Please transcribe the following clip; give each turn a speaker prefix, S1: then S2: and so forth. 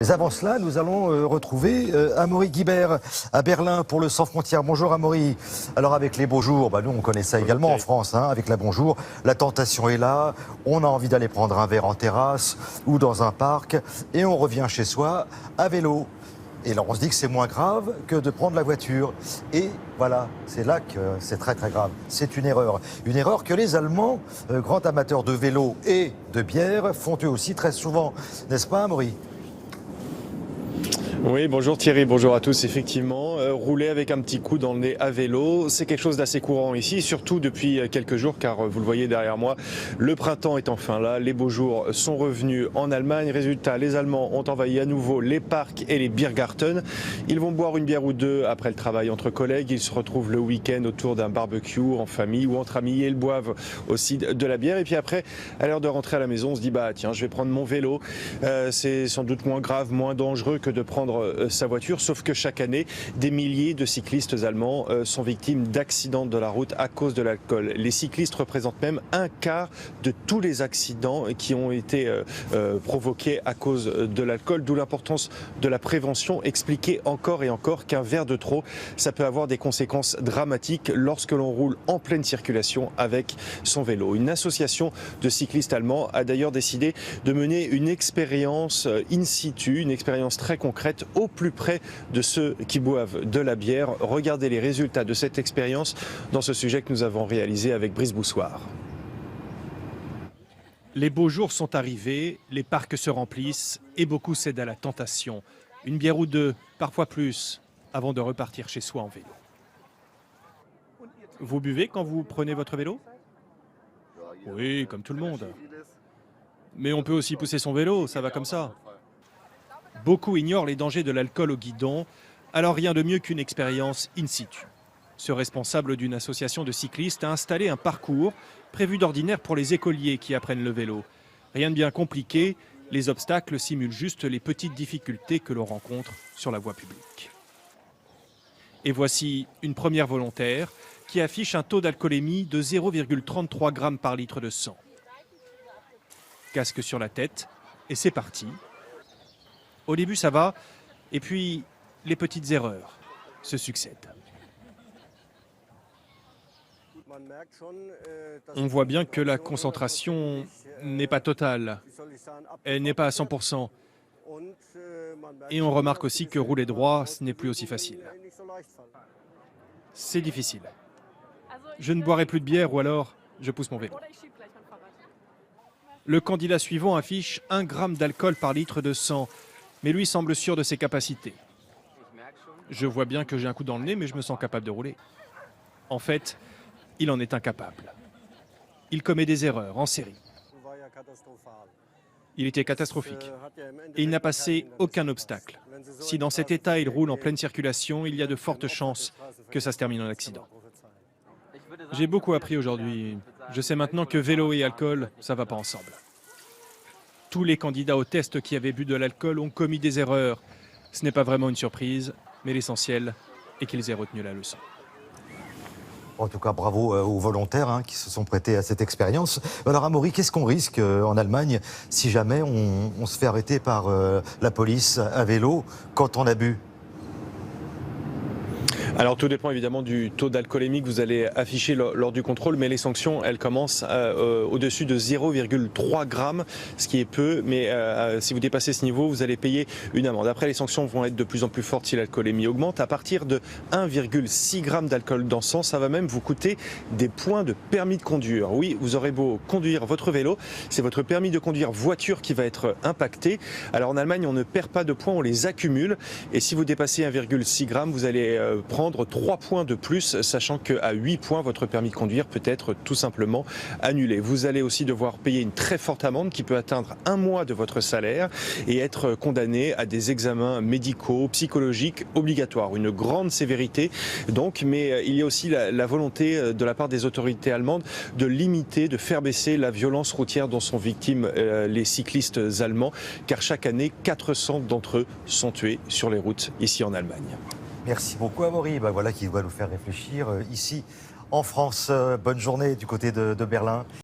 S1: Mais avant cela, nous allons retrouver Amaury Guibert à Berlin pour le Sans Frontières. Bonjour Amaury. Alors avec les beaux jours, nous on connaît ça également en France, avec la bonjour. La tentation est là, on a envie d'aller prendre un verre en terrasse ou dans un parc et on revient chez soi à vélo. Et là on se dit que c'est moins grave que de prendre la voiture. Et voilà, c'est là que c'est très très grave. C'est une erreur. Une erreur que les Allemands, grands amateurs de vélo et de bière, font eux aussi très souvent. N'est-ce pas Amaury ?
S2: Oui, bonjour Thierry, bonjour à tous. Effectivement, rouler avec un petit coup dans le nez à vélo, c'est quelque chose d'assez courant ici, surtout depuis quelques jours, car vous le voyez derrière moi, le printemps est enfin là, les beaux jours sont revenus en Allemagne. Résultat, les Allemands ont envahi à nouveau les parcs et les Biergarten. Ils vont boire une bière ou deux après le travail entre collègues. Ils se retrouvent le week-end autour d'un barbecue en famille ou entre amis et ils boivent aussi de la bière. Et puis après, à l'heure de rentrer à la maison, on se dit tiens, je vais prendre mon vélo. C'est sans doute moins grave, moins dangereux que de prendre sa voiture, sauf que chaque année, des milliers de cyclistes allemands sont victimes d'accidents de la route à cause de l'alcool. Les cyclistes représentent même un quart de tous les accidents qui ont été provoqués à cause de l'alcool, d'où l'importance de la prévention. Expliquer encore et encore qu'un verre de trop, ça peut avoir des conséquences dramatiques lorsque l'on roule en pleine circulation avec son vélo. Une association de cyclistes allemands a d'ailleurs décidé de mener une expérience in situ, une expérience très concrète au plus près de ceux qui boivent de la bière. Regardez les résultats de cette expérience dans ce sujet que nous avons réalisé avec Brice Boussoir.
S3: Les beaux jours sont arrivés, les parcs se remplissent et beaucoup cèdent à la tentation. Une bière ou deux, parfois plus, avant de repartir chez soi en vélo. Vous buvez quand vous prenez votre vélo ? Oui, comme tout le monde. Mais on peut aussi pousser son vélo, ça va comme ça. Beaucoup ignorent les dangers de l'alcool au guidon, alors rien de mieux qu'une expérience in situ. Ce responsable d'une association de cyclistes a installé un parcours prévu d'ordinaire pour les écoliers qui apprennent le vélo. Rien de bien compliqué, les obstacles simulent juste les petites difficultés que l'on rencontre sur la voie publique. Et voici une première volontaire qui affiche un taux d'alcoolémie de 0,33 g par litre de sang. Casque sur la tête et c'est parti. Au début, ça va, et puis les petites erreurs se succèdent. On voit bien que la concentration n'est pas totale, elle n'est pas à 100%. Et on remarque aussi que rouler droit, ce n'est plus aussi facile. C'est difficile. Je ne boirai plus de bière ou alors je pousse mon vélo. Le candidat suivant affiche 1 g d'alcool par litre de sang. Mais lui semble sûr de ses capacités. Je vois bien que j'ai un coup dans le nez, mais je me sens capable de rouler. En fait, il en est incapable. Il commet des erreurs en série. Il était catastrophique. Et il n'a passé aucun obstacle. Si dans cet état il roule en pleine circulation, il y a de fortes chances que ça se termine en accident. J'ai beaucoup appris aujourd'hui. Je sais maintenant que vélo et alcool, ça ne va pas ensemble. Tous les candidats au test qui avaient bu de l'alcool ont commis des erreurs. Ce n'est pas vraiment une surprise, mais l'essentiel est qu'ils aient retenu la leçon.
S1: En tout cas, bravo aux volontaires qui se sont prêtés à cette expérience. Alors Amaury, qu'est-ce qu'on risque en Allemagne si jamais on se fait arrêter par la police à vélo quand on a bu ?
S2: Alors tout dépend évidemment du taux d'alcoolémie que vous allez afficher lors du contrôle, mais les sanctions, elles commencent au-dessus de 0,3 g, ce qui est peu, mais si vous dépassez ce niveau, vous allez payer une amende. Après, les sanctions vont être de plus en plus fortes si l'alcoolémie augmente. À partir de 1,6 g d'alcool dans le sang, ça va même vous coûter des points de permis de conduire. Oui, vous aurez beau conduire votre vélo, c'est votre permis de conduire voiture qui va être impacté. Alors en Allemagne, on ne perd pas de points, on les accumule, et si vous dépassez 1,6 g, vous allez prendre 3 points de plus, sachant qu'à 8 points, votre permis de conduire peut être tout simplement annulé. Vous allez aussi devoir payer une très forte amende qui peut atteindre 1 mois de votre salaire et être condamné à des examens médicaux, psychologiques obligatoires. Une grande sévérité donc, mais il y a aussi la volonté de la part des autorités allemandes de limiter, de faire baisser la violence routière dont sont victimes les cyclistes allemands, car chaque année, 400 d'entre eux sont tués sur les routes ici en Allemagne.
S1: Merci beaucoup Amaury. Voilà qui doit nous faire réfléchir ici en France. Bonne journée du côté de Berlin.